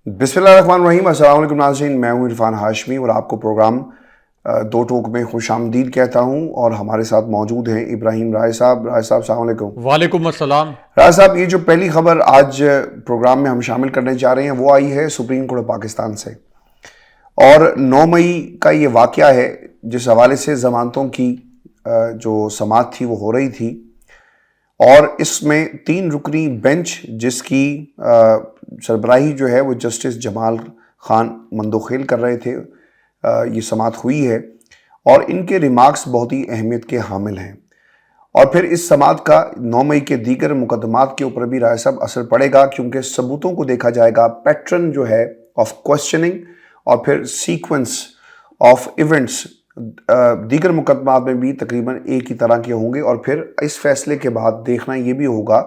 बिस्मिल्लाहिर्रहमानिर्रहीम। अस्सलाम वालेकुम नाज़रीन, मैं हूं इरफान हाशमी और आपको प्रोग्राम दो टोक में खुशामदीद कहता हूं। और हमारे साथ मौजूद हैं इब्राहिम राय साहब। राय साहब अस्सलाम वालेकुम। वालेकुम अस्सलाम। राय साहब, ये जो पहली खबर आज प्रोग्राम में हम शामिल करने जा रहे हैं वो आई है सुप्रीम कोर्ट ऑफ पाकिस्तान से, और 9 मई का ये वाक़या है जिस हवाले से ज़मानतों की जो समाअत थी वो हो रही थी। और इसमें 3 रुकनी बेंच जिसकी सरबराही जो है वो जस्टिस जमाल खान मंदोखेल कर रहे थे, ये समाअत हुई है और इनके रिमार्क्स बहुत ही अहमियत के हामिल हैं। और फिर इस समाअत का 9 मई के दीगर मुकदमात के ऊपर भी राय साहब असर पड़ेगा, क्योंकि सबूतों को देखा जाएगा, पैटर्न जो है ऑफ क्वेश्चनिंग और फिर सीक्वेंस ऑफ इवेंट्स दीगर मुकदमात में भी तकरीबन एक ही तरह के होंगे। और फिर इस फैसले के बाद देखना ये भी होगा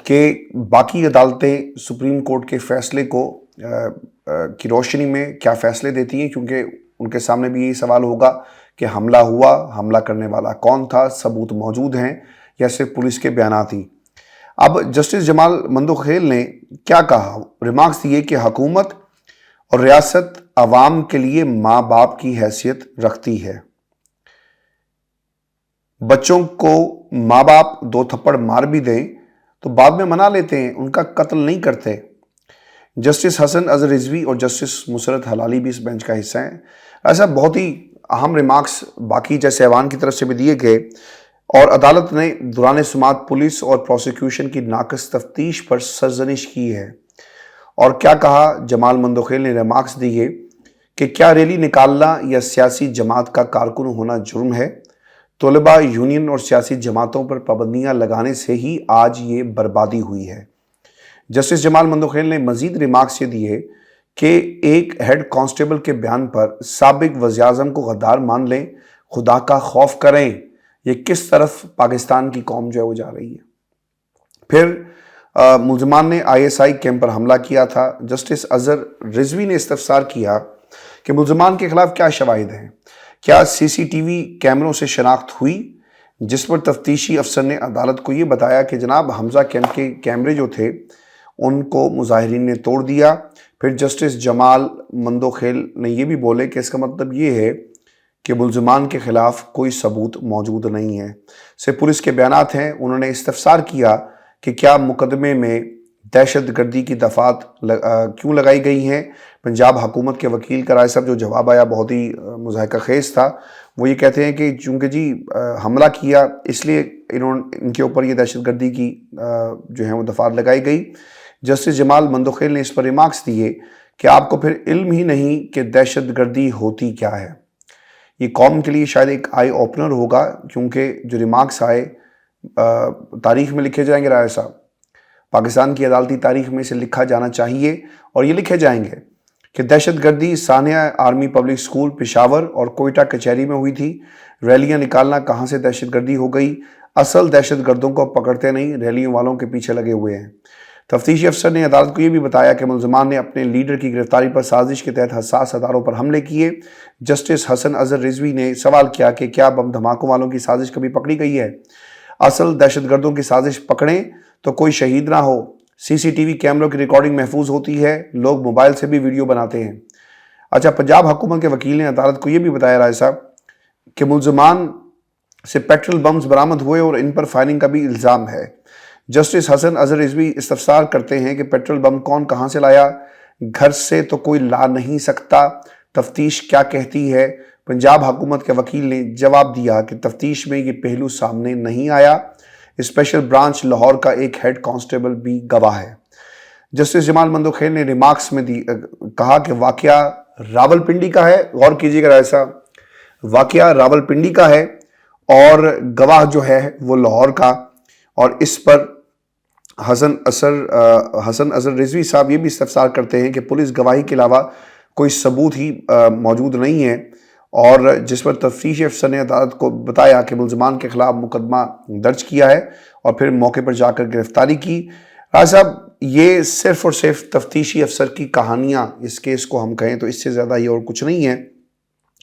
कि बाकी अदालतें सुप्रीम कोर्ट के फैसले को की रोशनी में क्या फ़ैसले देती हैं, क्योंकि उनके सामने भी यही सवाल होगा कि हमला हुआ, हमला करने वाला कौन था, सबूत मौजूद हैं या सिर्फ पुलिस के बयानात ही। अब जस्टिस जमाल मंदोखेल ने क्या कहा, रिमार्क्स दिए कि हुकूमत और रियासत अवाम के लिए माँ बाप की हैसियत रखती है। बच्चों को माँ बाप 2 थप्पड़ मार भी दें तो बाद में मना लेते हैं, उनका कत्ल नहीं करते। जस्टिस हसन अजहर रिजवी और जस्टिस मुसरत हलाली भी इस बेंच का हिस्सा हैं। ऐसा बहुत ही अहम रिमार्क्स बाकी जैसे ऐवान की तरफ से भी दिए गए, और अदालत ने दौरान समाअत पुलिस और प्रोसिक्यूशन की नाकस तफ्तीश पर सरजनिश की है। और क्या कहा, जमाल मंदोखेल ने रिमार्क्स दिए कि क्या रैली निकालना या सियासी जमात का कारकुन होना जुर्म है? तलबा यूनियन और सियासी जमातों पर पाबंदियां लगाने से ही आज ये बर्बादी हुई है। जस्टिस जमाल मंदोखेल ने मजीद रिमार्क्स ये दिए कि एक हेड कांस्टेबल के बयान पर साबिक वज़ीर-ए-आज़म को गद्दार मान लें, खुदा का खौफ करें। ये किस तरफ पाकिस्तान की कौम जो है वो जा रही है। फिर मुलजमान ने ISI कैंप पर हमला किया था। जस्टिस अजहर रिजवी ने इस्तफसार किया कि मुलजमान के खिलाफ क्या शवाहिद हैं, क्या CCTV कैमरों से शनाख्त हुई, जिस पर तफ्तीशी अफसर ने अदालत को ये बताया कि जनाब हमजा कैंप के कैमरे जो थे उनको मुजाहिरीन ने तोड़ दिया। फिर जस्टिस जमाल मंदोखेल ने यह भी बोले कि इसका मतलब ये है कि मुलजमान के खिलाफ कोई सबूत मौजूद नहीं है, सिर्फ पुलिस के बयानात हैं। उन्होंने इस्तफसार किया कि क्या मुकदमे में दहशत गर्दी की दफात क्यों लगाई गई हैं। पंजाब हुकूमत के वकील का राय साहब जो जवाब आया बहुत ही मुज़ाहिका खेज था। वो ये कहते हैं कि चूँकि जी हमला किया इसलिए इनके ऊपर ये दहशत गर्दी की जो है वो दफात लगाई गई। जस्टिस जमाल मंदोखेल ने इस पर रिमार्क्स दिए कि आपको फिर इल्म ही नहीं कि दहशत गर्दी होती क्या है। ये कौम के लिए शायद एक आई ओपनर होगा, क्योंकि जो रिमार्क्स आए तारीख में लिखे जाएंगे। राय साहब, पाकिस्तान की अदालती तारीख में इसे लिखा जाना चाहिए और ये लिखे जाएंगे कि दहशत गर्दी Sania army public school Peshawar और कोयटा कचहरी में हुई थी। रैलियां निकालना कहाँ से दहशत गर्दी हो गई? असल दहशत गर्दों को पकड़ते नहीं, रैलियों वालों के पीछे लगे हुए हैं। तफ्तीशी अफसर ने अदालत को यह भी बताया कि मुलजमान ने अपने लीडर की गिरफ्तारी पर साजिश के तहत हसास अदारों पर हमले किए। जस्टिस हसन अजहर रिजवी ने सवाल किया कि क्या बम धमाकों वालों की साजिश कभी पकड़ी गई है? असल दहशतगर्दों की साजिश पकड़ें तो कोई शहीद ना हो। CCTV कैमरों की रिकॉर्डिंग महफूज होती है, लोग मोबाइल से भी वीडियो बनाते हैं। अच्छा, पंजाब हुकूमत के वकील ने अदालत को यह भी बताया राय साहब कि मुलजमान से पेट्रोल बम्स बरामद हुए और इन पर फायरिंग का भी इल्ज़ाम है। जस्टिस हसन अजहर रिजवी इस्तफसार करते हैं कि पेट्रोल बम कौन कहाँ से लाया? घर से तो कोई ला नहीं सकता, तफ्तीश क्या कहती है? पंजाब हुकूमत के वकील ने जवाब दिया कि तफ्तीश में ये पहलू सामने नहीं आया। स्पेशल ब्रांच लाहौर का एक हेड कांस्टेबल भी गवाह है। जस्टिस जमाल मंदोखेल ने रिमार्क्स में कहा कि वाकया रावलपिंडी का है। गौर कीजिएगा ऐसा, वाकया रावलपिंडी का है और गवाह जो है वो लाहौर का। और इस पर हसन अजहर रिजवी साहब ये भी इस्तफसार करते हैं कि पुलिस गवाही के अलावा कोई सबूत ही मौजूद नहीं है, और जिस पर तफ्तीशी अफसर ने अदालत को बताया कि मुलजमान के खिलाफ मुकदमा दर्ज किया है और फिर मौके पर जाकर गिरफ्तारी की। राज साहब, ये सिर्फ और सिर्फ तफ्तीशी अफसर की कहानियाँ इस केस को हम कहें तो इससे ज़्यादा ये और कुछ नहीं है।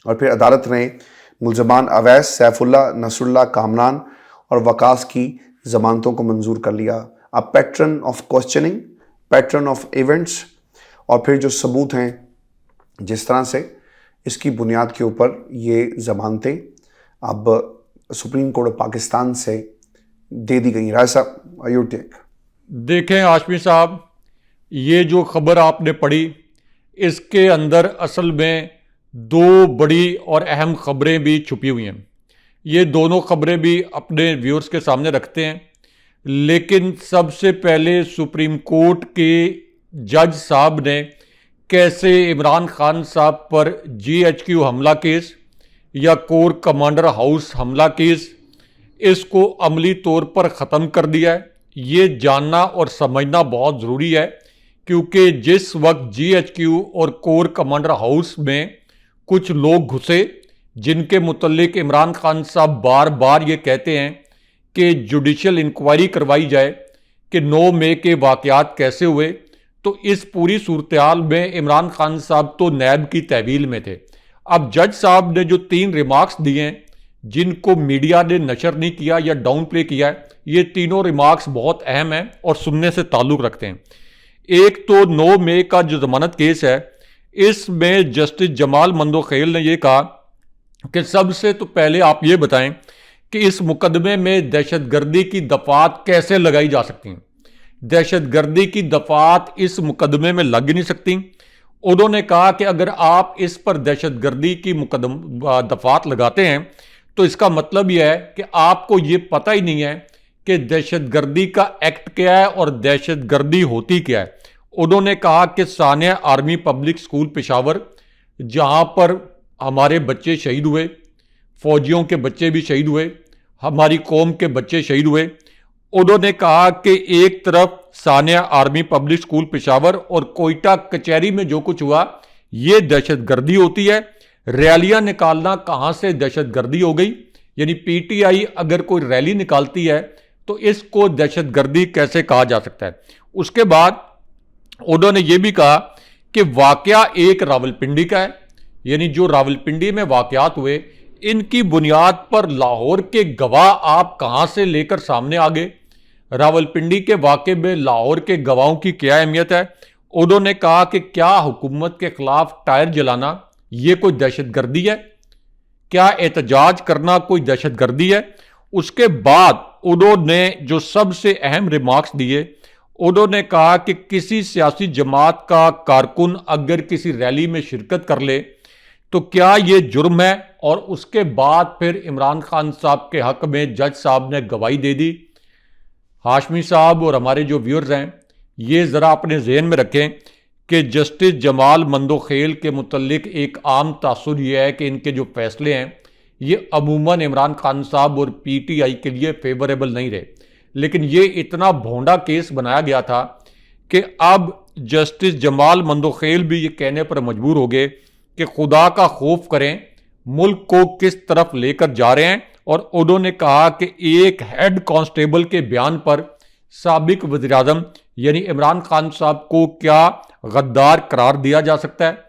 और फिर अदालत ने मुलजमान अवैस, सैफुल्ला, नसरुल्लाह, कामरान और वकास की ज़मानतों को मंजूर कर लिया। A pattern of questioning, pattern of events और फिर जो सबूत हैं, जिस तरह से इसकी बुनियाद के ऊपर ये ज़मानतें अब सुप्रीम कोर्ट ऑफ पाकिस्तान से दे दी गई। राय साहब, यू टेक। देखें आशमी साहब, ये जो खबर आपने पढ़ी, इसके अंदर असल में दो बड़ी और अहम खबरें भी छुपी हुई हैं। ये दोनों खबरें भी अपने व्यूअर्स के सामने रखते हैं, लेकिन सबसे पहले सुप्रीम कोर्ट के जज साहब ने कैसे इमरान खान साहब पर GHQ हमला केस या कोर कमांडर हाउस हमला केस, इसको अमली तौर पर ख़त्म कर दिया है, ये जानना और समझना बहुत ज़रूरी है। क्योंकि जिस वक्त GHQ और कोर कमांडर हाउस में कुछ लोग घुसे जिनके मुतल्लिक इमरान खान साहब बार बार ये कहते हैं कि जुडिशल इंक्वायरी करवाई जाए कि 9 मई के वाक़यात कैसे हुए, तो इस पूरी सूरत-ए-हाल में इमरान खान साहब तो नैब की तहवील में थे। अब जज साहब ने जो 3 रिमार्क्स दिए हैं, जिनको मीडिया ने नशर नहीं किया या डाउन प्ले किया है, ये तीनों रिमार्क्स बहुत अहम हैं और सुनने से ताल्लुक़ रखते हैं। एक तो 9 मई का जो जमानत केस है, इसमें जस्टिस जमाल मंदोखेल ने यह कहा कि सबसे तो पहले आप ये बताएं कि इस मुकदमे में दहशतगर्दी की दफात कैसे लगाई जा सकती हैं। दहशतगर्दी की दफात इस मुकदमे में लग नहीं सकती। उन्होंने कहा कि अगर आप इस पर दहशतगर्दी की दफात लगाते हैं तो इसका मतलब यह है कि आपको ये पता ही नहीं है कि दहशतगर्दी का एक्ट क्या है और दहशतगर्दी होती क्या है। उन्होंने कहा कि Sania army public school Peshawar, जहां पर हमारे बच्चे शहीद हुए, फौजियों के बच्चे भी शहीद हुए, हमारी कौम के बच्चे शहीद हुए, उन्होंने कहा कि एक तरफ Sania army public school Peshawar और कोयटा कचहरी में जो कुछ हुआ ये दहशतगर्दी होती है। रैलियां निकालना कहां से दहशतगर्दी हो गई? यानी PTI अगर कोई रैली निकालती है तो इसको दहशतगर्दी कैसे कहा जा सकता है? उसके बाद उन्होंने ये भी कहा कि वाकया एक रावलपिंडी का है, यानी जो रावलपिंडी में वाकयात हुए इनकी बुनियाद पर लाहौर के गवाह आप कहां से लेकर सामने आ गए। रावलपिंडी के वाक़े में लाहौर के गवाहों की क्या अहमियत है? उन्होंने कहा कि क्या हुकूमत के खिलाफ टायर जलाना ये कोई दहशतगर्दी है? क्या एहतजाज करना कोई दहशतगर्दी है? उसके बाद उन्होंने जो सबसे अहम रिमार्क्स दिए, उन्होंने कहा कि किसी सियासी जमात का कारकुन अगर किसी रैली में शिरकत कर ले तो क्या ये जुर्म है? और उसके बाद फिर इमरान खान साहब के हक में जज साहब ने गवाही दे दी। हाशमी साहब और हमारे जो व्यूअर्स हैं, ये ज़रा अपने जहन में रखें कि जस्टिस जमाल मंदोखेल के मुतल्लिक एक आम तासुर यह है कि इनके जो फैसले हैं ये अमूमन इमरान खान साहब और PTI के लिए फेवरेबल नहीं रहे। लेकिन ये इतना भोंडा केस बनाया गया था कि अब जस्टिस जमाल मंदोखेल भी ये कहने पर मजबूर हो गए कि खुदा का खौफ करें, मुल्क को किस तरफ लेकर जा रहे हैं। और उन्होंने कहा कि एक हेड कांस्टेबल के बयान पर साबिक वज़ीर-ए-आज़म यानी इमरान खान साहब को क्या गद्दार करार दिया जा सकता है।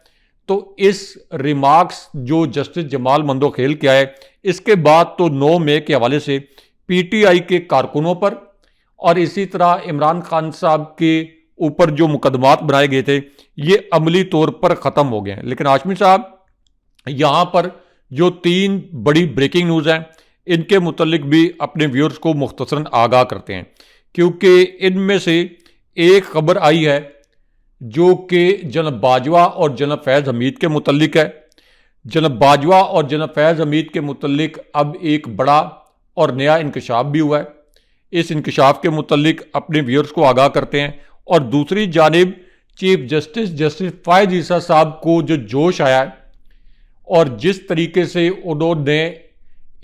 तो इस रिमार्क्स जो जस्टिस जमाल मंदोखेल के आए, इसके बाद तो 9 मई के हवाले से PTI के कारकुनों पर और इसी तरह इमरान खान साहब के ऊपर जो मुकदमात बनाए गए थे ये अमली तौर पर ख़त्म हो गए हैं। लेकिन हाशमी साहब, यहाँ पर जो 3 बड़ी ब्रेकिंग न्यूज़ हैं इनके मुतल्लिक भी अपने व्यूअर्स को मुख्तसरन आगाह करते हैं, क्योंकि इनमें से एक खबर आई है जो कि जनाब बाजवा और जनाब फैज़ हमीद के मुतल्लिक है। जनाब बाजवा और जनाब फैज़ हमीद के मुतल्लिक अब एक बड़ा और नया इंकशाफ भी हुआ है। इस इंकशाफ के मुतल्लिक अपने व्यूअर्स को आगाह करते हैं। और दूसरी जानिब चीफ जस्टिस फ़ायज़ ईसा साहब को जो जोश आया है और जिस तरीके से उन्होंने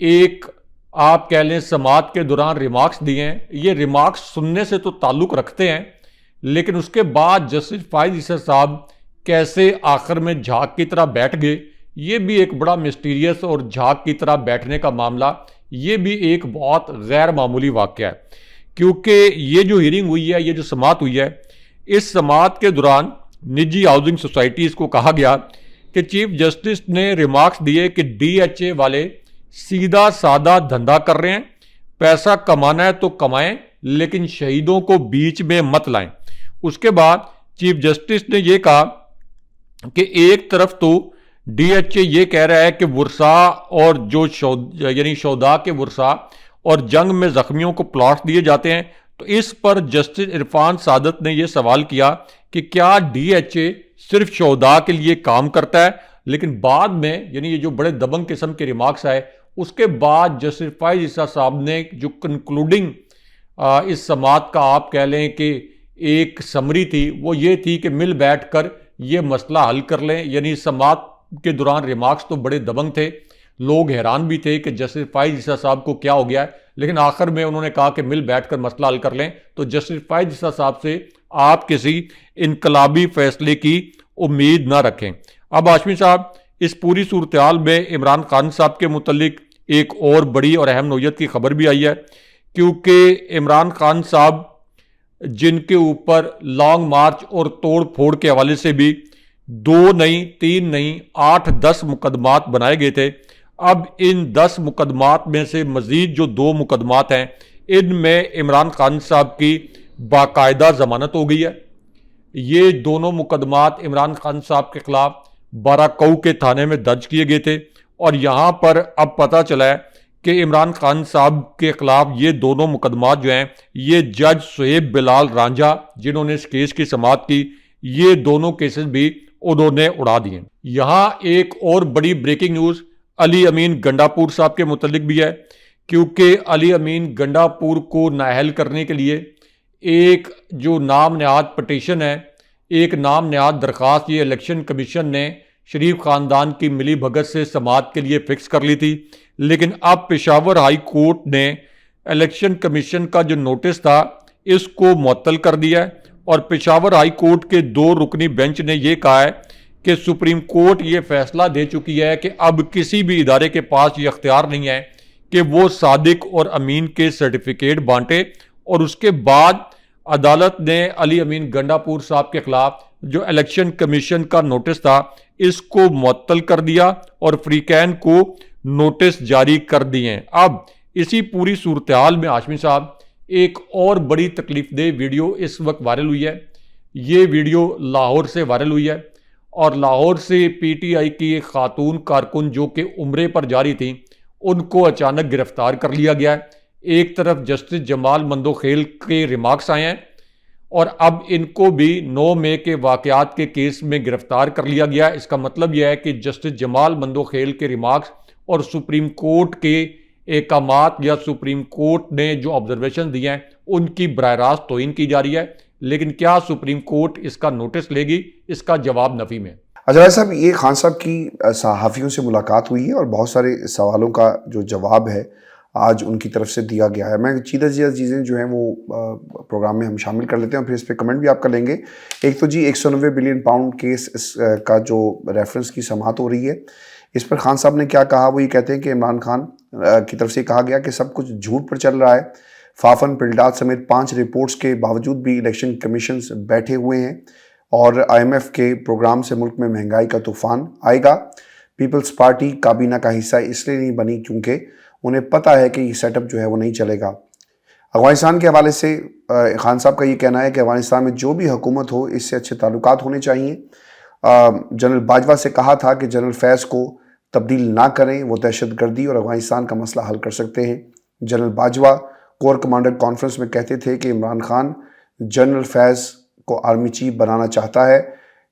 एक आप कह लें समात के दौरान रिमार्क्स दिए हैं, ये रिमार्क्स सुनने से तो ताल्लुक़ रखते हैं, लेकिन उसके बाद जस्टिस फ़ायज़ ईसा साहब कैसे आखिर में झाग की तरह बैठ गए, ये भी एक बड़ा मिस्टीरियस और झाग की तरह बैठने का मामला, ये भी एक बहुत गैर मामूली वाक़या है। क्योंकि ये जो हियरिंग हुई है, ये जो समात हुई है, इस समात के दौरान निजी हाउसिंग सोसाइटीज़ को कहा गया कि चीफ जस्टिस ने रिमार्क्स दिए कि DHA वाले सीधा सादा धंधा कर रहे हैं, पैसा कमाना है तो कमाएं लेकिन शहीदों को बीच में मत लाएं। उसके बाद चीफ जस्टिस ने ये कहा कि एक तरफ तो डीएचए ये कह रहा है कि वर्सा और जो यानी शोदा के वर्सा और जंग में जख्मियों को प्लॉट्स दिए जाते हैं, तो इस पर जस्टिस इरफान सादत ने यह सवाल किया कि क्या डीएचए सिर्फ शोदा के लिए काम करता है। लेकिन बाद में यानी ये जो बड़े दबंग किस्म के रिमार्क्स आए, उसके बाद जस्टिस फाइज ईसा साहब ने जो कंक्लूडिंग इस समात का आप कह लें कि एक समरी थी, वो ये थी कि मिल बैठ कर ये मसला हल कर लें। यानी समात के दौरान रिमार्क्स तो बड़े दबंग थे, लोग हैरान भी थे कि जस्टिस फाइज ईसा साहब को क्या हो गया है, लेकिन आखिर में उन्होंने कहा कि मिल बैठकर मसला हल कर लें। तो जस्टिस फाइज ईसा साहब से आप किसी इनकलाबी फैसले की उम्मीद ना रखें। अब हाशमी साहब, इस पूरी सूरत हाल में इमरान खान साहब के मुतल्लिक एक और बड़ी और अहम नौयत की खबर भी आई है, क्योंकि इमरान खान साहब जिनके ऊपर लॉन्ग मार्च और तोड़ फोड़ के हवाले से भी 2 नहीं 3 नहीं 8-10 मुकदमात बनाए गए थे, अब इन 10 मुकदमात में से मजीद जो 2 मुकदमात हैं, इनमें इमरान खान साहब की बाकायदा जमानत हो गई है। ये दोनों मुकदमात इमरान खान साहब के खिलाफ बाराकऊ के थाने में दर्ज किए गए थे, और यहाँ पर अब पता चला है कि इमरान खान साहब के खिलाफ ये दोनों मुकदमात जो हैं, ये जज सुहेब बिलाल रांझा जिन्होंने इस केस की समाअत की, ये दोनों केसेस भी उन्होंने उड़ा दिए। यहाँ एक और बड़ी ब्रेकिंग न्यूज़ अली अमीन गंडापुर साहब के मुतल्लिक भी है, क्योंकि अली अमीन गंडापुर को नाअहल करने के लिए एक जो नाम नहाद पटिशन है, एक नाम नहाद दरख्वास्त, ये इलेक्शन कमीशन ने शरीफ ख़ानदान की मिली भगत से समाअत के लिए फ़िक्स कर ली थी। लेकिन अब पेशावर हाई कोर्ट ने इलेक्शन कमीशन का जो नोटिस था इसको मुअत्तल कर दिया है, और पेशावर हाई कोर्ट के 2 रुकनी बेंच ने यह कहा है कि सुप्रीम कोर्ट ये फैसला दे चुकी है कि अब किसी भी इदारे के पास ये अख्तियार नहीं है कि वो सादिक और अमीन के सर्टिफिकेट बांटे। और उसके बाद अदालत ने अली अमीन गंडापुर साहब के खिलाफ जो इलेक्शन कमीशन का नोटिस था इसको मुअत्तल कर दिया और फ्रीकैन को नोटिस जारी कर दिए हैं। अब इसी पूरी सूरत हाल में हाशमी साहब एक और बड़ी तकलीफदेह वीडियो इस वक्त वायरल हुई है। ये वीडियो लाहौर से वायरल हुई है, और लाहौर से पीटीआई की एक खातून कारकुन जो कि उम्रे पर जा रही थी, उनको अचानक गिरफ्तार कर लिया गया है। एक तरफ जस्टिस जमाल मंदोखेल के रिमार्क्स आए हैं, और अब इनको भी 9 मई के वाकयात के केस में गिरफ्तार कर लिया गया। इसका मतलब यह है कि जस्टिस जमाल मंदोखेल के रिमार्क्स और सुप्रीम कोर्ट के एकामात या सुप्रीम कोर्ट ने जो ऑब्जर्वेशन दिए हैं उनकी बराह रास्त तौहीन की जा रही है। लेकिन क्या सुप्रीम कोर्ट इसका नोटिस लेगी, इसका जवाब नफी में। अजरा साहब, ये खान साहब की सहाफ़ियों से मुलाकात हुई है और बहुत सारे सवालों का जो जवाब है आज उनकी तरफ से दिया गया है। मैं चीज़ें जो हैं वो प्रोग्राम में हम शामिल कर लेते हैं और फिर इस पर कमेंट भी आप कर लेंगे। एक तो जी 190 बिलियन पाउंड केस का जो रेफरेंस की समाअत हो रही है, इस पर खान साहब ने क्या कहा। वो ये कहते हैं कि इमरान खान की तरफ से कहा गया कि सब कुछ झूठ पर चल रहा है। फाफन, पिलडाद समेत 5 रिपोर्ट्स के बावजूद भी इलेक्शन कमीशन बैठे हुए हैं, और IMF के प्रोग्राम से मुल्क में महंगाई का तूफान आएगा। पीपल्स पार्टी काबीना का हिस्सा इसलिए नहीं बनी क्योंकि उन्हें पता है कि ये सेटअप जो है वो नहीं चलेगा। अफगानिस्तान के हवाले से खान साहब का ये कहना है कि अफगानिस्तान में जो भी हुकूमत हो इससे अच्छे ताल्लुकात होने चाहिए। जनरल बाजवा से कहा था कि जनरल फैज़ को तब्दील ना करें, वो दहशतगर्दी और अफगानिस्तान का मसला हल कर सकते हैं। General Bajwa core commander conference में कहते थे कि इमरान खान जनरल फैज़ को आर्मी चीफ बनाना चाहता है।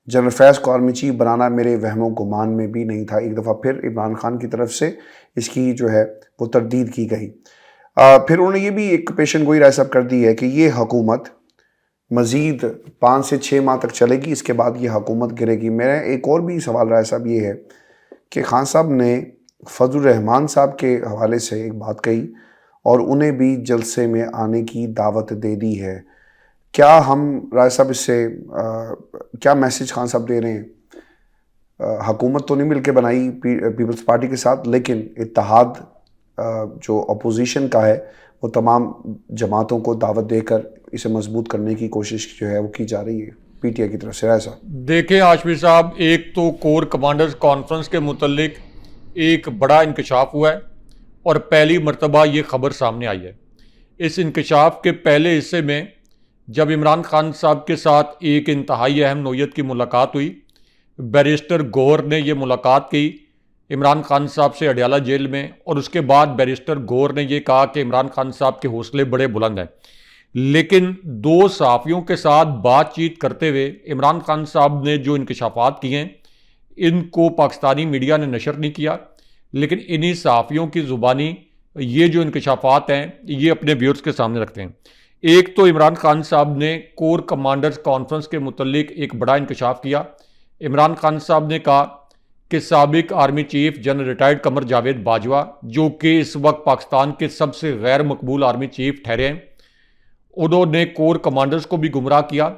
जनरल फैज़ को आर्मी चीफ बनाना मेरे वहमो गुमान में भी नहीं था। एक दफ़ा फिर इमरान खान की तरफ से इसकी जो है वो तरदीद की गई। फिर उन्होंने ये भी एक पेशन गोई राय साहब कर दी है कि ये हुकूमत मज़ीद 5 से 6 माह तक चलेगी, इसके बाद ये हुकूमत गिरेगी। मेरा एक और भी सवाल राय साहब ये है कि खान साहब ने फजलुर रहमान साहब के हवाले से एक बात कही और उन्हें भी जलसे में आने की दावत दे दी है। क्या हम राय साहब इससे क्या मैसेज खान साहब दे रहे हैं? हुकूमत तो नहीं मिलके बनाई पीपल्स पार्टी के साथ, लेकिन इत्तेहाद जो अपोजिशन का है वो तमाम जमातों को दावत देकर इसे मजबूत करने की कोशिश जो है वो की जा रही है PTI की तरफ से। राय साहब देखें हाशमी साहब, एक तो कोर कमांडर्स कॉन्फ्रेंस के मुतल्लिक एक बड़ा इंकशाफ हुआ है और पहली मरतबा ये खबर सामने आई है। इस इंकशाफ के पहले हिस्से में जब इमरान खान साहब के साथ एक इंतहाई अहम नौयत की मुलाकात हुई। बैरिस्टर गौहर ने ये मुलाकात की इमरान खान साहब से अडयाला जेल में, और उसके बाद बैरिस्टर गौहर ने यह कहा कि इमरान खान साहब के हौसले बड़े बुलंद हैं। लेकिन दो सहाफ़ियों के साथ बातचीत करते हुए इमरान खान साहब ने जो इंकशाफात किए हैं, इनको पाकिस्तानी मीडिया ने नशर नहीं किया, लेकिन इन्हीं सहाफ़ियों की ज़ुबानी ये जो इंकशाफात हैं ये अपने व्यूअर्स के सामने रखते हैं। एक तो इमरान खान साहब ने कोर कमांडर्स कॉन्फ्रेंस के मुतल्लिक एक बड़ा इंकशाफ किया। इमरान खान साहब ने कहा कि साबिक army chief general retired Qamar Javed Bajwa, जो कि इस वक्त पाकिस्तान के सबसे गैर मकबूल आर्मी चीफ ठहरे हैं, उन्होंने कोर कमांडर्स को भी गुमराह किया।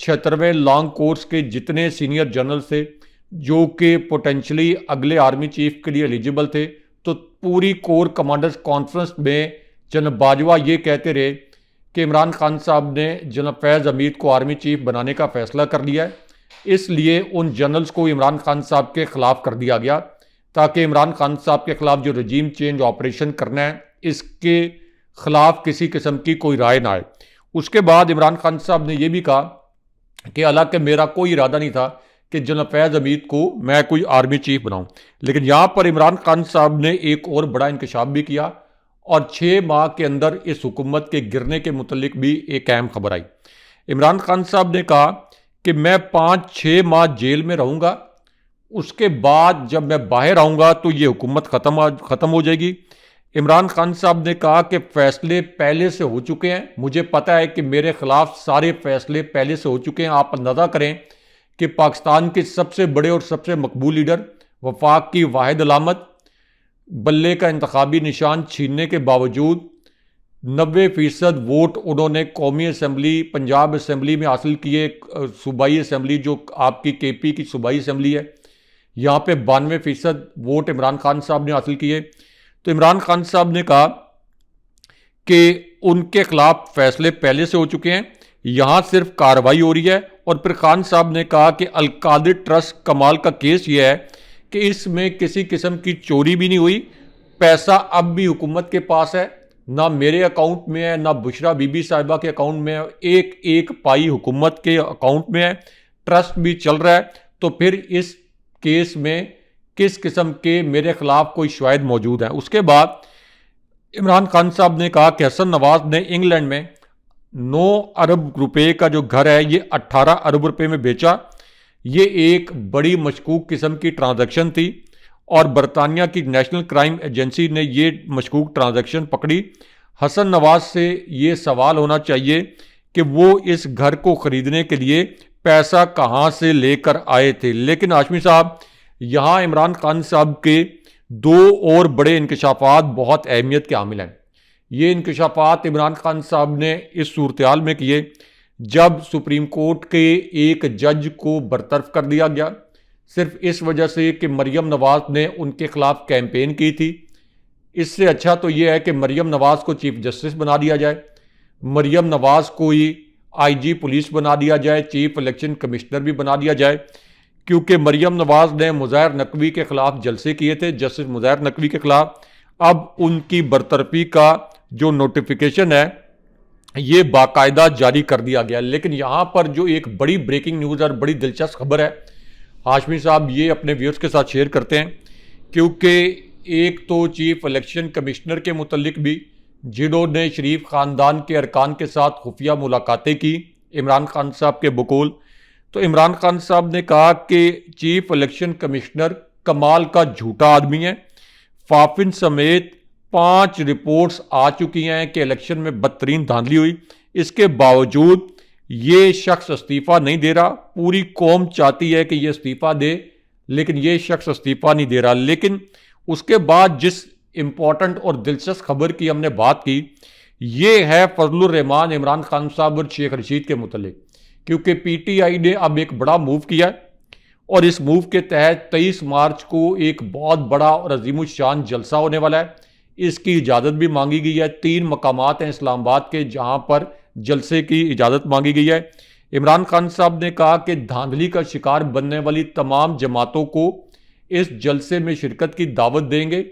76वें लॉन्ग कोर्स के जितने सीनियर जनरल थे जो कि पोटेंशली अगले आर्मी चीफ के लिए एलिजिबल थे, तो पूरी कोर कमांडर्स कॉन्फ्रेंस में जनरल बाजवा ये कहते रहे कि इमरान खान साहब ने जनरल फैज़ हमीद को आर्मी चीफ बनाने का फ़ैसला कर लिया है, इसलिए उन जनरल्स को इमरान खान साहब के ख़िलाफ़ कर दिया गया ताकि इमरान खान साहब के ख़िलाफ़ जो रजीम चेंज ऑपरेशन करना है इसके ख़िलाफ़ किसी किस्म की कोई राय ना आए। उसके बाद इमरान खान साहब ने यह भी कहा कि हालांकि मेरा कोई इरादा नहीं था कि जनरल फैज़ हमीद को मैं कोई आर्मी चीफ बनाऊं, लेकिन यहाँ पर इमरान खान साहब ने एक और बड़ा इंकशाफ भी किया और 6 माह के अंदर इस हुकूमत के गिरने के मुतल्लिक भी एक अहम खबर आई। इमरान खान साहब ने कहा कि मैं 5-6 माह जेल में रहूँगा, उसके बाद जब मैं बाहर आऊँगा तो ये हुकूमत ख़त्म हो जाएगी। इमरान खान साहब ने कहा कि फ़ैसले पहले से हो चुके हैं, मुझे पता है कि मेरे ख़िलाफ़ सारे फ़ैसले पहले से हो चुके हैं। आप अंदाज़ा करें कि पाकिस्तान के सबसे बड़े और सबसे मकबूल लीडर, वफाक की वाहिद अलामत, बल्ले का इंतखाबी निशान छीनने के बावजूद 90% वोट उन्होंने कौमी असम्बली, पंजाब असम्बली में हासिल किए। सूबाई असम्बली जो आपकी KP की सूबाई असम्बली है, यहाँ पे 92% वोट इमरान खान साहब ने हासिल किए। तो इमरान खान साहब ने कहा कि उनके खिलाफ फैसले पहले से हो चुके हैं, यहाँ सिर्फ कार्रवाई हो रही है। और फिर खान साहब ने कहा कि अल-कादिर ट्रस्ट कमाल का केस ये है कि इसमें किसी किस्म की चोरी भी नहीं हुई, पैसा अब भी हुकूमत के पास है, ना मेरे अकाउंट में है ना बुशरा बीबी साहिबा के अकाउंट में है, एक एक पाई हुकूमत के अकाउंट में है, ट्रस्ट भी चल रहा है। तो फिर इस केस में किस किस्म के मेरे खिलाफ कोई शवाहिद मौजूद है। उसके बाद इमरान खान साहब ने कहा कि हसन नवाज ने इंग्लैंड में 9 अरब रुपए का जो घर है ये 18 अरब रुपए में बेचा। ये एक बड़ी मशकूक किस्म की ट्रांजैक्शन थी और बरतानिया की नेशनल क्राइम एजेंसी ने ये मशकूक ट्रांजैक्शन पकड़ी। हसन नवाज से ये सवाल होना चाहिए कि वो इस घर को ख़रीदने के लिए पैसा कहाँ से लेकर आए थे। लेकिन हाशमी साहब, यहाँ इमरान खान साहब के 2 और बड़े इंकशाफात बहुत अहमियत के हामिल हैं। ये इंकशाफात इमरान खान साहब ने इस सूरत-ए-हाल में किए जब सुप्रीम कोर्ट के एक जज को बरतरफ कर दिया गया, सिर्फ इस वजह से कि मरियम नवाज ने उनके खिलाफ कैंपेन की थी। इससे अच्छा तो यह है कि मरियम नवाज को चीफ जस्टिस बना दिया जाए, मरियम नवाज को ही IG पुलिस बना दिया जाए, चीफ इलेक्शन कमिश्नर भी बना दिया जाए, क्योंकि मरियम नवाज ने मुज़ाहिर नकवी के खिलाफ जलसे किए थे, जस्टिस मुज़ाहिर नकवी के खिलाफ। अब उनकी बरतरफी का जो नोटिफिकेशन है ये बाकायदा जारी कर दिया गया। लेकिन यहाँ पर जो एक बड़ी ब्रेकिंग न्यूज़ और बड़ी दिलचस्प खबर है हाशमी साहब, ये अपने व्यूअर्स के साथ शेयर करते हैं, क्योंकि एक तो चीफ इलेक्शन कमिश्नर के मुतल्लिक भी जिन्होंने शरीफ ख़ानदान के अरकान के साथ खुफिया मुलाकातें की इमरान खान साहब के बकौल, तो इमरान खान साहब ने कहा कि चीफ इलेक्शन कमिश्नर कमाल का झूठा आदमी है। फाफिन समेत 5 रिपोर्ट्स आ चुकी हैं कि इलेक्शन में बदतरीन धांधली हुई, इसके बावजूद ये शख्स इस्तीफ़ा नहीं दे रहा। पूरी कौम चाहती है कि ये इस्तीफ़ा दे, लेकिन ये शख्स इस्तीफ़ा नहीं दे रहा। लेकिन उसके बाद जिस इम्पॉर्टेंट और दिलचस्प खबर की हमने बात की, ये है फजलुर रहमान इमरान खान साहब और शेख रशीद के मुतल्लिक, क्योंकि PTI ने अब एक बड़ा मूव किया है और इस मूव के तहत 23 मार्च को एक बहुत बड़ा और अजीमुशान जलसा होने वाला है। इसकी इजाज़त भी मांगी गई है। 3 मकामात हैं इस्लामाबाद के जहां पर जलसे की इजाज़त मांगी गई है। इमरान खान साहब ने कहा कि धांधली का शिकार बनने वाली तमाम जमातों को इस जलसे में शिरकत की दावत देंगे,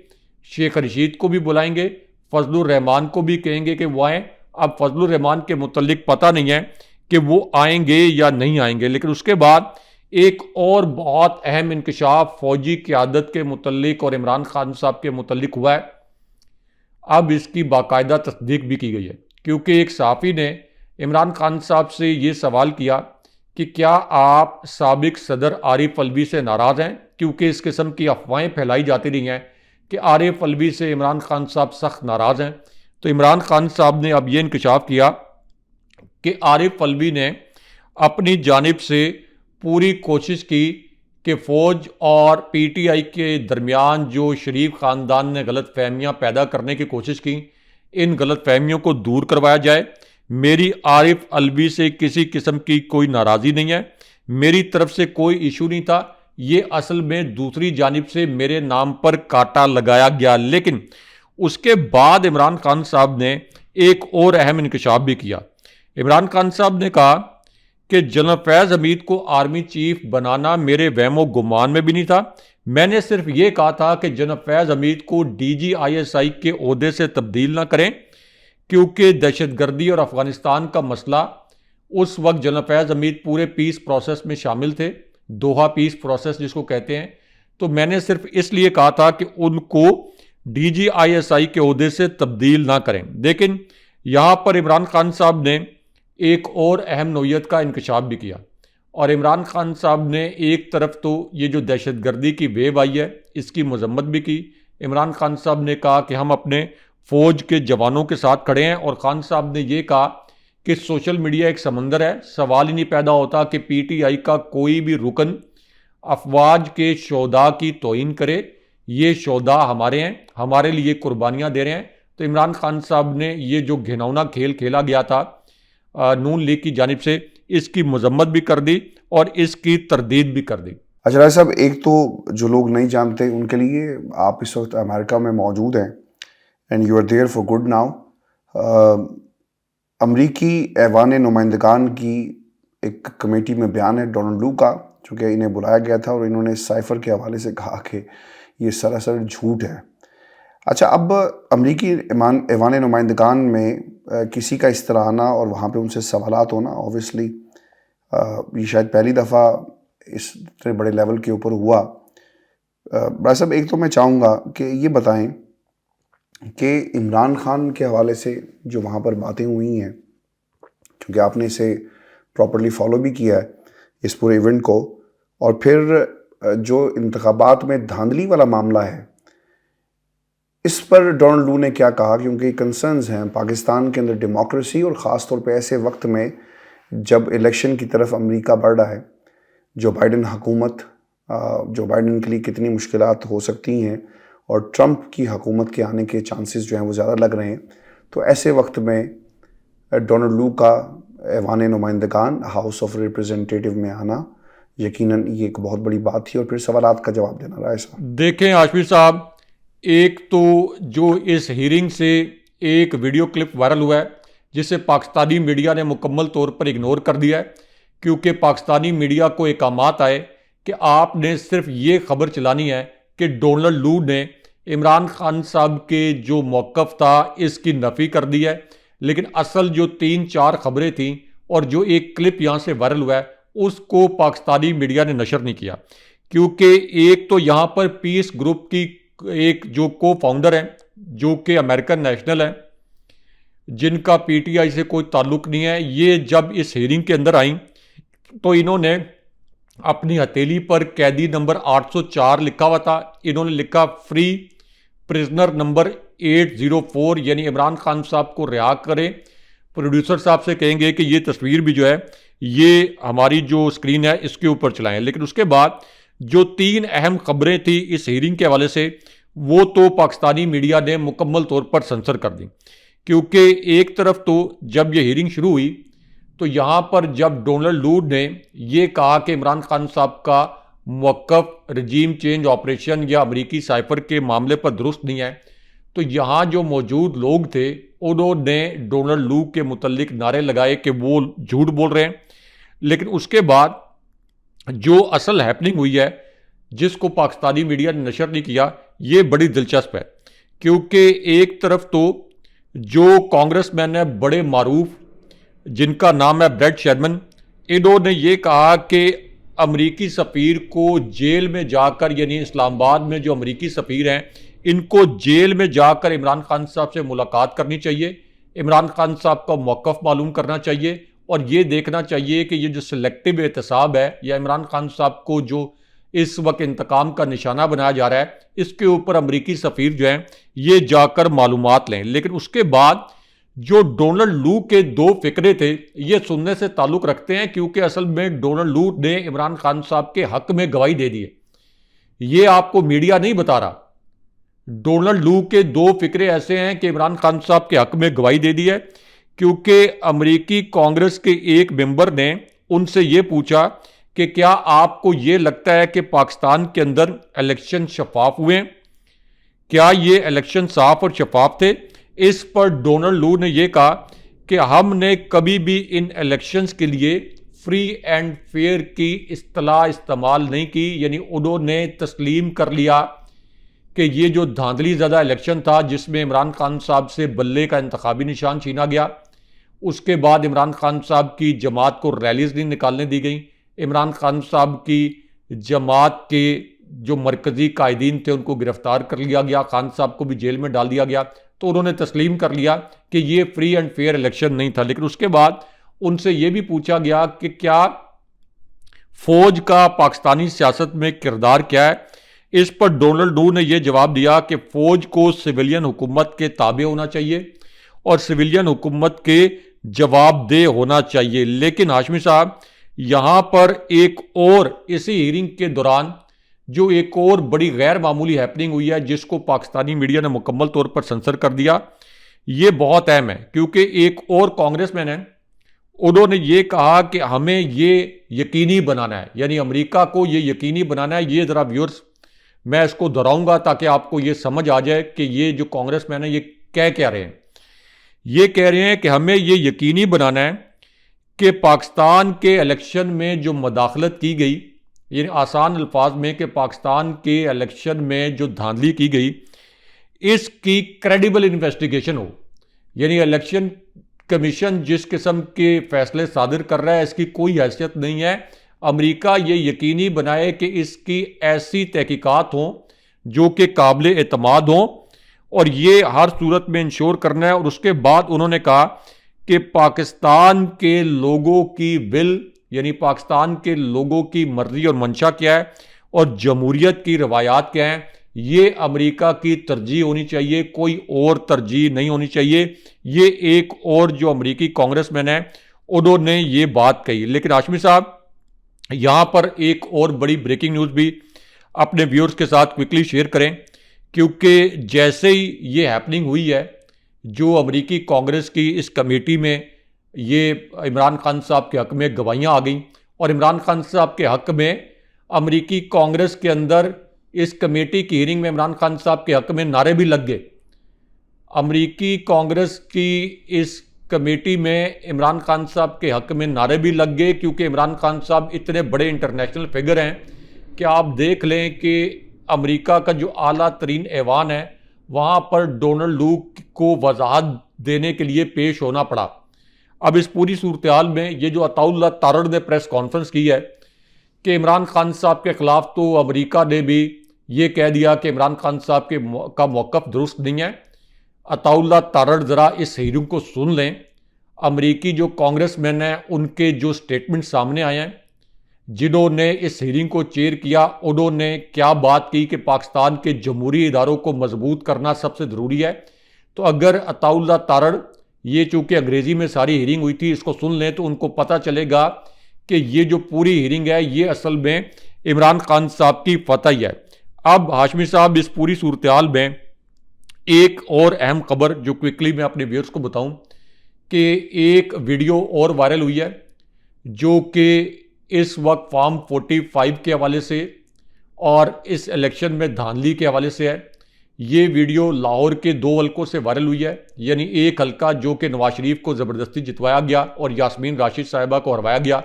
शेख रशीद को भी बुलाएंगे, फजलुर रहमान को भी कहेंगे कि वो आएँ, अब फजलुर रहमान के मुतल्लिक पता नहीं है कि वो आएंगे या नहीं आएंगे। लेकिन उसके बाद एक और बहुत अहम इंकशाफ फौजी क़यादत के मुतल्लिक और इमरान खान साहब के मुतल्लिक हुआ है। अब इसकी बाकायदा तस्दीक भी की गई है, क्योंकि एक सहाफ़ी ने इमरान खान साहब से ये सवाल किया कि क्या आप साबिक सदर आरिफ अलवी से नाराज़ हैं, क्योंकि इस किस्म की अफवाहें फैलाई जाती रही हैं कि आरिफ अलवी से इमरान खान साहब सख्त नाराज़ हैं। तो इमरान खान साहब ने अब ये इंकशाफ किया कि आरिफ अलवी ने अपनी जानिब से पूरी कोशिश की कि फ़ौज और पीटीआई के दरमियान जो शरीफ ख़ानदान ने गलत फहमियाँ पैदा करने की कोशिश की, इन गलत फहमियों को दूर करवाया जाए। मेरी आरिफ अलवी से किसी किस्म की कोई नाराज़ी नहीं है, मेरी तरफ से कोई इशू नहीं था, ये असल में दूसरी जानिब से मेरे नाम पर कांटा लगाया गया। लेकिन उसके बाद इमरान खान साहब ने एक और अहम इंकशाफ भी किया। इमरान खान साहब ने कहा कि जनरल फैज़ हमीद को आर्मी चीफ बनाना मेरे वहमो गुमान में भी नहीं था। मैंने सिर्फ ये कहा था कि जनरल फैज़ हमीद को DGISI के ओहदे से तब्दील ना करें, क्योंकि दहशतगर्दी और अफ़गानिस्तान का मसला उस वक्त जनरल फैज़ हमीद पूरे पीस प्रोसेस में शामिल थे, दोहा पीस प्रोसेस जिसको कहते हैं। तो मैंने सिर्फ इसलिए कहा था कि उनको DGISI के ओहदे से तब्दील ना करें। लेकिन यहाँ पर इमरान खान साहब ने एक और अहम नौयत का इंकशाफ भी किया, और इमरान खान साहब ने एक तरफ तो ये जो दहशतगर्दी की वेव आई है इसकी मजम्मत भी की। इमरान खान साहब ने कहा कि हम अपने फ़ौज के जवानों के साथ खड़े हैं, और खान साहब ने ये कहा कि सोशल मीडिया एक समंदर है, सवाल ही नहीं पैदा होता कि PTI का कोई भी रुकन अफवाज के शोधा की तौहीन करे। ये शोधा हमारे हैं, हमारे लिए कुर्बानियाँ दे रहे हैं। तो इमरान खान साहब ने ये जो घिनौना खेल खेला गया था नून लीग की जानिब से, इसकी मजम्मत भी कर दी और इसकी तरदीद भी कर दी। अच्छा राय साहब, एक तो जो लोग नहीं जानते उनके लिए, आप इस वक्त अमेरिका में मौजूद हैं and you are there for good now. अमरीकी ऐवान नुमाइंदगान की एक कमेटी में बयान है डोनाल्ड लू का, जो कि इन्हें बुलाया गया था और इन्होंने साइफर के हवाले से कहा कि ये सरासर झूठ है। अच्छा, अब अमरीकी ऐवान नुमाइंदगान में किसी का इस तरह आना और वहाँ पे उनसे सवालात होना, ऑब्वियसली ये शायद पहली दफ़ा इस इतने बड़े लेवल के ऊपर हुआ। भाई साहब, एक तो मैं चाहूँगा कि ये बताएं कि इमरान खान के हवाले से जो वहाँ पर बातें हुई हैं, क्योंकि आपने इसे प्रॉपर्ली फॉलो भी किया है इस पूरे इवेंट को, और फिर जो इंतखाबात में धांधली वाला मामला है इस पर डोनाल्ड लू ने क्या कहा, क्योंकि कंसर्न्स हैं पाकिस्तान के अंदर डेमोक्रेसी और ख़ास तौर पे ऐसे वक्त में जब इलेक्शन की तरफ अमेरिका बढ़ रहा है। जो बाइडन हुकूमत, जो बाइडन के लिए कितनी मुश्किलात हो सकती हैं और ट्रंप की हुकूमत के आने के चांसेस जो हैं वो ज़्यादा लग रहे हैं। तो ऐसे वक्त में डोनाल्ड लू का ऐवान नुमाइंदगान हाउस ऑफ रिप्रेजेंटेटिव में आना यकीनन ये एक बहुत बड़ी बात थी, और फिर सवालात का जवाब देना। राय साहब देखें आशफी साहब, एक तो जो इस हीरिंग से एक वीडियो क्लिप वायरल हुआ है जिसे पाकिस्तानी मीडिया ने मुकम्मल तौर पर इग्नोर कर दिया है, क्योंकि पाकिस्तानी मीडिया को एकामात आए कि आपने सिर्फ ये खबर चलानी है कि डोनाल्ड लू ने इमरान खान साहब के जो मौक़िफ़ था इसकी नफ़ी कर दी है। लेकिन असल जो 3-4 खबरें थीं और जो एक क्लिप यहाँ से वायरल हुआ है उसको पाकिस्तानी मीडिया ने नशर नहीं किया, क्योंकि एक तो यहाँ पर पीस ग्रुप की एक जो को फाउंडर हैं जो कि अमेरिकन नेशनल हैं, जिनका PTI से कोई ताल्लुक़ नहीं है, ये जब इस हियरिंग के अंदर आई तो इन्होंने अपनी हथेली पर कैदी नंबर 804 लिखा हुआ था। इन्होंने लिखा फ्री प्रिजनर नंबर 804, यानी इमरान खान साहब को रिहा करें। प्रोड्यूसर साहब से कहेंगे कि ये तस्वीर भी जो है ये हमारी जो स्क्रीन है इसके ऊपर चलाएं। लेकिन उसके बाद जो 3 अहम खबरें थी इस हीरिंग के हवाले से वो तो पाकिस्तानी मीडिया ने मुकम्मल तौर पर सेंसर कर दी, क्योंकि एक तरफ तो जब ये हीरिंग शुरू हुई तो यहाँ पर जब डोनाल्ड लू ने ये कहा कि इमरान खान साहब का मौक़िफ़ रजीम चेंज ऑपरेशन या अमरीकी साइफर के मामले पर दुरुस्त नहीं है, तो यहाँ जो मौजूद लोग थे उन्होंने डोनाल्ड लू के मुतल्लिक नारे लगाए कि वो झूठ बोल रहे हैं। लेकिन उसके बाद जो असल हैपनिंग हुई है जिसको पाकिस्तानी मीडिया ने नशर नहीं किया, ये बड़ी दिलचस्प है, क्योंकि एक तरफ तो जो कांग्रेसमैन है बड़े मारूफ, जिनका नाम है ब्रेड शर्मन, इन्होंने ये कहा कि अमरीकी सफ़ीर को जेल में जाकर, यानी इस्लामाबाद में जो अमरीकी सफ़ीर हैं, इनको जेल में जाकर इमरान खान साहब से मुलाकात करनी चाहिए, इमरान खान साहब का मौक़िफ़ मालूम करना चाहिए और ये देखना चाहिए कि ये जो सिलेक्टिव एहतसाब है या इमरान खान साहब को जो इस वक्त इंतकाम का निशाना बनाया जा रहा है, इसके ऊपर अमरीकी सफ़ीर जो हैं ये जाकर मालूमात लें। लेकिन उसके बाद जो डोनाल्ड लू के दो फिक्रे थे ये सुनने से ताल्लुक़ रखते हैं, क्योंकि असल में डोनाल्ड लू ने इमरान खान साहब के हक़ में गवाही दे दी है। ये आपको मीडिया नहीं बता रहा। डोनाल्ड लू के दो फिक्रे ऐसे हैं कि इमरान खान साहब के हक़ में गवाही दे दी है, क्योंकि अमरीकी कांग्रेस के एक मेंबर ने उनसे ये पूछा कि क्या आपको ये लगता है कि पाकिस्तान के अंदर इलेक्शन शफाफ हुए हैं, क्या ये इलेक्शन साफ और शफाफ थे। इस पर डोनाल्ड लू ने यह कहा कि हमने कभी भी इन इलेक्शंस के लिए फ्री एंड फेयर की इस्तेलाह इस्तेमाल नहीं की, यानी उन्होंने तस्लीम कर लिया कि ये जो धांधली ज़्यादा इलेक्शन था जिसमें इमरान खान साहब से बल्ले का इंतखाबी निशान छीना गया, उसके बाद इमरान खान साहब की जमात को रैलीज नहीं निकालने दी गई, इमरान खान साहब की जमात के जो मरकज़ी कायदीन थे उनको गिरफ्तार कर लिया गया, खान साहब को भी जेल में डाल दिया गया। तो उन्होंने तस्लीम कर लिया कि ये फ्री एंड फेयर इलेक्शन नहीं था। लेकिन उसके बाद उनसे ये भी पूछा गया कि क्या फ़ौज का पाकिस्तानी सियासत में किरदार क्या है। इस पर डोनाल्ड लू ने यह जवाब दिया कि फ़ौज को सिविलियन हुकूमत के ताबे होना चाहिए और सिविलियन हुकूमत के जवाबदेह होना चाहिए। लेकिन हाशमी साहब, यहाँ पर एक और इसी हीयरिंग के दौरान जो एक और बड़ी गैर मामूली हैपनिंग हुई है जिसको पाकिस्तानी मीडिया ने मुकम्मल तौर पर सेंसर कर दिया, ये बहुत अहम है, क्योंकि एक और कांग्रेसमैन है, उन्होंने ये कहा कि हमें ये यकीनी बनाना है, यानी अमेरिका को ये यकीनी बनाना है। ये ज़रा व्यूअर्स मैं इसको दोहराऊंगा ताकि आपको ये समझ आ जाए कि ये जो कांग्रेसमैन है ये कह क्या रहे हैं। ये कह रहे हैं कि हमें ये यकीनी बनाना है कि पाकिस्तान के इलेक्शन में जो मदाखलत की गई, यानी आसान अल्फाज में कि पाकिस्तान के इलेक्शन में जो धांधली की गई, इसकी क्रेडिबल इन्वेस्टिगेशन हो। यानी इलेक्शन कमीशन जिस किस्म के फैसले सादिर कर रहा है इसकी कोई हैसियत नहीं है। अमेरिका ये यकीनी बनाए कि इसकी ऐसी तहकीकात हों जो कि काबिल एतमाद हों और ये हर सूरत में इंश्योर करना है। और उसके बाद उन्होंने कहा कि पाकिस्तान के लोगों की विल, यानी पाकिस्तान के लोगों की मर्जी और मंशा क्या है और जमहूरियत की रवायात क्या हैं, ये अमेरिका की तरजीह होनी चाहिए, कोई और तरजीह नहीं होनी चाहिए। ये एक और जो अमेरिकी कांग्रेसमैन है उन्होंने ये बात कही। लेकिन हाशमी साहब, यहाँ पर एक और बड़ी ब्रेकिंग न्यूज़ भी अपने व्यूअर्स के साथ क्विकली शेयर करें, क्योंकि जैसे ही ये हैपनिंग हुई है, जो अमेरिकी कांग्रेस की इस कमेटी में ये इमरान खान साहब के हक़ में गवाहियाँ आ गई और इमरान खान साहब के हक़ में अमेरिकी कांग्रेस के अंदर इस कमेटी की हियरिंग में इमरान खान साहब के हक़ में नारे भी लग गए। अमेरिकी कांग्रेस की इस कमेटी में इमरान खान साहब के हक़ में नारे भी लग गए, क्योंकि इमरान खान साहब इतने बड़े इंटरनेशनल फिगर हैं कि आप देख लें कि अमेरिका का जो आला तरीन ऐवान है वहाँ पर डोनाल्ड लू को वजाहत देने के लिए पेश होना पड़ा। अब इस पूरी सूरत हाल में ये जो अताउल्लाह तारड़ ने प्रेस कॉन्फ्रेंस की है कि इमरान खान साहब के ख़िलाफ़, तो अमेरिका ने भी ये कह दिया कि इमरान खान साहब का मौक़िफ़ दुरुस्त नहीं है। अताउल्लाह तारड़ ज़रा इस हियरिंग को सुन लें। अमेरिकी जो कांग्रेसमैन हैं उनके जो स्टेटमेंट सामने आए हैं, जिन्होंने इस हियरिंग को चेयर किया, उन्होंने क्या बात की कि पाकिस्तान के जमहूरी इदारों को मजबूत करना सबसे ज़रूरी है। तो अगर अताउल्लाह तारड़, ये चूँकि अंग्रेज़ी में सारी हियरिंग हुई थी, इसको सुन लें तो उनको पता चलेगा कि ये जो पूरी हियरिंग है ये असल में इमरान खान साहब की फतह ही है। अब हाशमी साहब, इस पूरी सूरत हाल में एक और अहम खबर जो क्विकली मैं अपने व्यूअर्स को बताऊं कि एक वीडियो और वायरल हुई है जो कि इस वक्त फॉर्म 45 के हवाले से और इस इलेक्शन में धांधली के हवाले से है। ये वीडियो लाहौर के 2 हलकों से वायरल हुई है, यानी एक हलका जो कि नवाज शरीफ को ज़बरदस्ती जितवाया गया और यास्मीन राशिद साहिबा को हरवाया गया।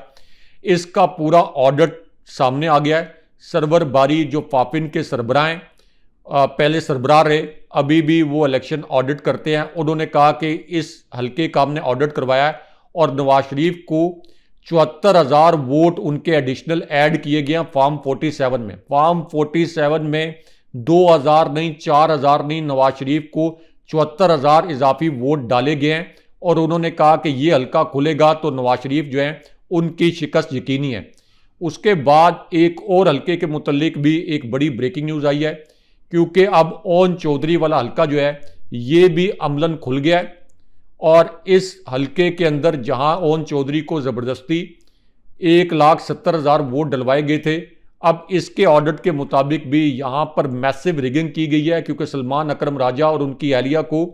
इसका पूरा ऑडिट सामने आ गया है। सरवर बारी जो फाफिन के सरबराह हैं पहले सरबराह रहे, अभी भी वो इलेक्शन ऑडिट करते हैं। उन्होंने कहा कि इस हल्के का हमने ऑडिट करवाया है और नवाज शरीफ को 74,000 वोट उनके एडिशनल ऐड किए गए हैं फॉर्म 47 में। फॉर्म 47 में 2,000 नहीं, 4,000 नहीं, नवाज शरीफ को 74,000 इजाफी वोट डाले गए हैं। और उन्होंने कहा कि ये हल्का खुलेगा तो नवाज शरीफ जो है उनकी शिकस्त यकीनी है। उसके बाद एक और हल्के के मुतल्लिक भी एक बड़ी ब्रेकिंग न्यूज़ आई है, क्योंकि अब ओन चौधरी वाला हल्का जो है ये भी अमलन खुल गया है। और इस हल्के के अंदर जहां ओन चौधरी को ज़बरदस्ती 1,70,000 वोट डलवाए गए थे, अब इसके ऑडिट के मुताबिक भी यहां पर मैसिव रिगिंग की गई है, क्योंकि सलमान अकरम राजा और उनकी एहलिया को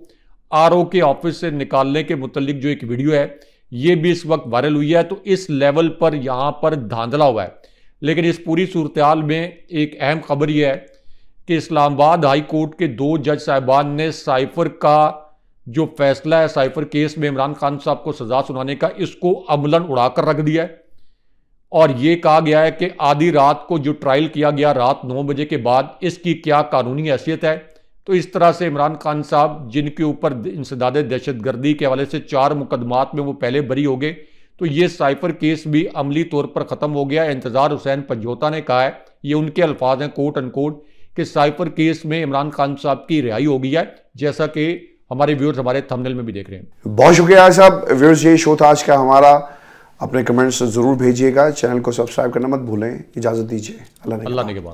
आरओ के ऑफिस से निकालने के मुतल्लिक जो एक वीडियो है ये भी इस वक्त वायरल हुई है। तो इस लेवल पर यहां पर धांधला हुआ है। लेकिन इस पूरी सूरत में एक अहम खबर यह है कि इस्लामाबाद हाई कोर्ट के 2 जज साहिबान ने साइफर का जो फैसला है, साइफर केस में इमरान खान साहब को सजा सुनाने का, इसको अमलन उड़ाकर रख दिया है। और ये कहा गया है कि आधी रात को जो ट्रायल किया गया रात 9 बजे के बाद, इसकी क्या कानूनी हैसियत है। तो इस तरह से इमरान खान साहब जिनके ऊपर इंसदाद दहशतगर्दी के हवाले से 4 मुकदमात में वो पहले बरी हो गए, तो ये साइफर केस भी अमली तौर पर ख़त्म हो गया। इंतज़ार हुसैन पंजोता ने कहा है, ये उनके अल्फाज हैं कोट अनकोट, कि साइफर केस में इमरान खान साहब की रिहाई हो गई है, जैसा कि हमारे व्यूअर्स हमारे थंबनेल में भी देख रहे हैं। बहुत शुक्रिया साहब। व्यूअर्स, ये शो था आज का हमारा। अपने कमेंट्स ज़रूर भेजिएगा, चैनल को सब्सक्राइब करना मत भूलें। इजाज़त दीजिए। अल्लाह ने के बाद।